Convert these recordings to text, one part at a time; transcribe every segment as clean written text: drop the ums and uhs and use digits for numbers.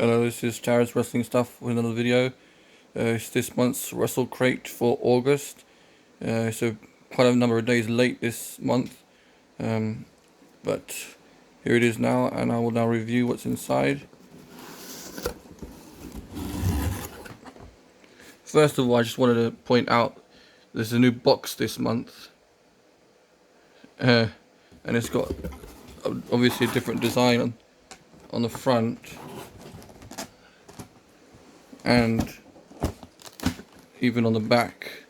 Hello, this is Tara's Wrestling Stuff with another video. It's this month's Wrestle Crate for August. So quite a number of days late this month. But here it is now, and I will now review what's inside. First of all, I just wanted to point out there's a new box this month. And it's got obviously a different design on the front. And even on the back.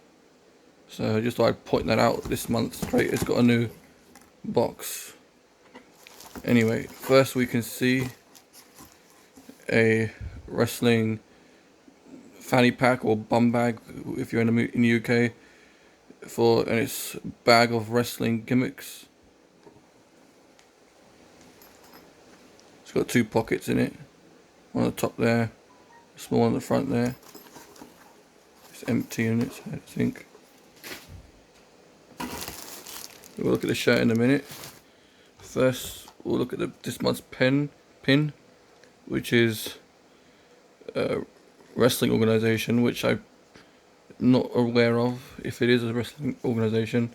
So I just thought I'd point that out. This month's crate has got a new box. Anyway, first we can see a wrestling fanny pack or bum bag if you're in the UK, and it's a bag of wrestling gimmicks. It's got two pockets in it, one at the top there, a small one at the front there. It's empty in it, I think. We'll look at the shirt in a minute. First, we'll look at this month's pin, which is a wrestling organization, which I'm not aware of if it is a wrestling organization.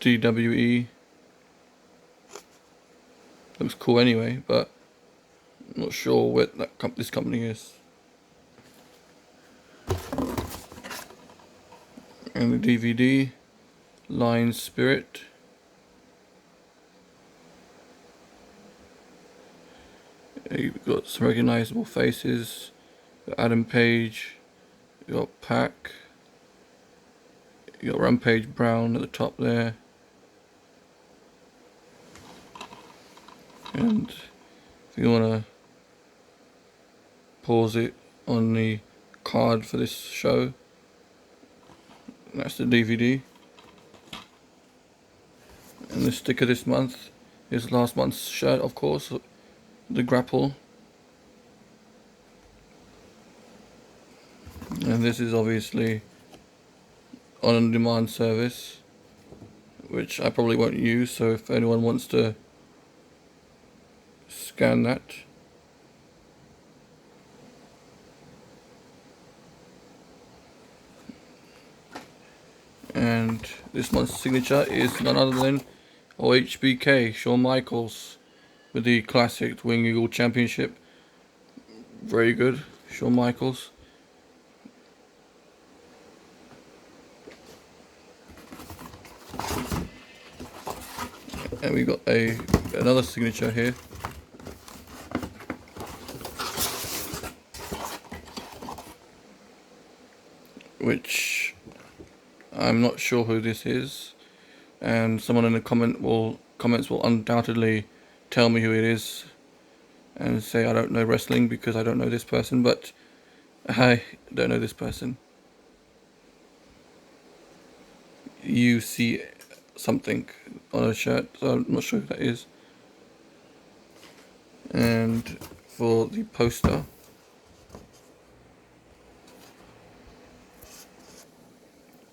DWE. Looks cool anyway, but I'm not sure what this company is. And the DVD, Lion Spirit. You've got some recognizable faces. You've got Adam Page. You've got Pac. You've got Rampage Brown at the top there. And if you want to pause it on the card for this show, that's the DVD. And the sticker this month is last month's shirt, of course, the Grapple. And this is obviously on-demand service, which I probably won't use, so if anyone wants to scan that. And this month's signature is none other than HBK, Shawn Michaels, with the classic Wing Eagle Championship. Very good, Shawn Michaels. And we got another signature here. Which I'm not sure who this is, and someone in the comments will undoubtedly tell me who it is and say I don't know wrestling because I don't know this person, but I don't know this person. You see something on a shirt, so I'm not sure who that is. And for the poster,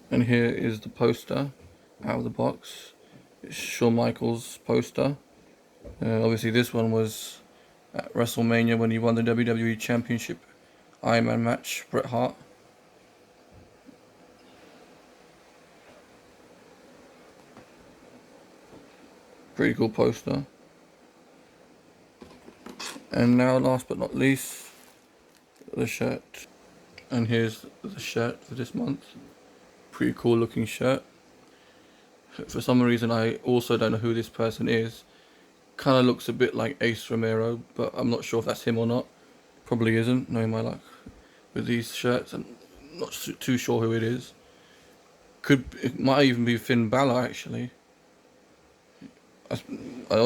and here is the poster out of the box. It's Shawn Michaels poster. Obviously this one was at WrestleMania when he won the WWE Championship Iron Man match, Bret Hart. Pretty cool poster. And now, last but not least, the shirt. And here's the shirt for this month. Pretty cool looking shirt. For some reason I also don't know who this person is. Kind of looks a bit like Ace Romero, but I'm not sure if that's him or not. Probably isn't, knowing my luck with these shirts. I'm not too sure who it is. It might even be Finn Balor actually. I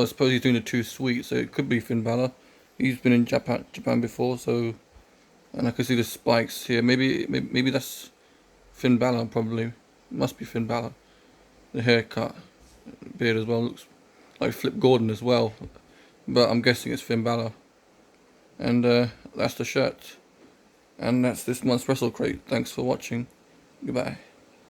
suppose he's doing the Too Sweet, so it could be Finn Balor. He's been in Japan before, so, and I can see the spikes here. Maybe that's Finn Balor. Probably must be Finn Balor. The haircut, beard as well, looks like Flip Gordon as well, but I'm guessing it's Finn Balor. And that's the shirt, and that's this month's Wrestle Crate. Thanks for watching. Goodbye.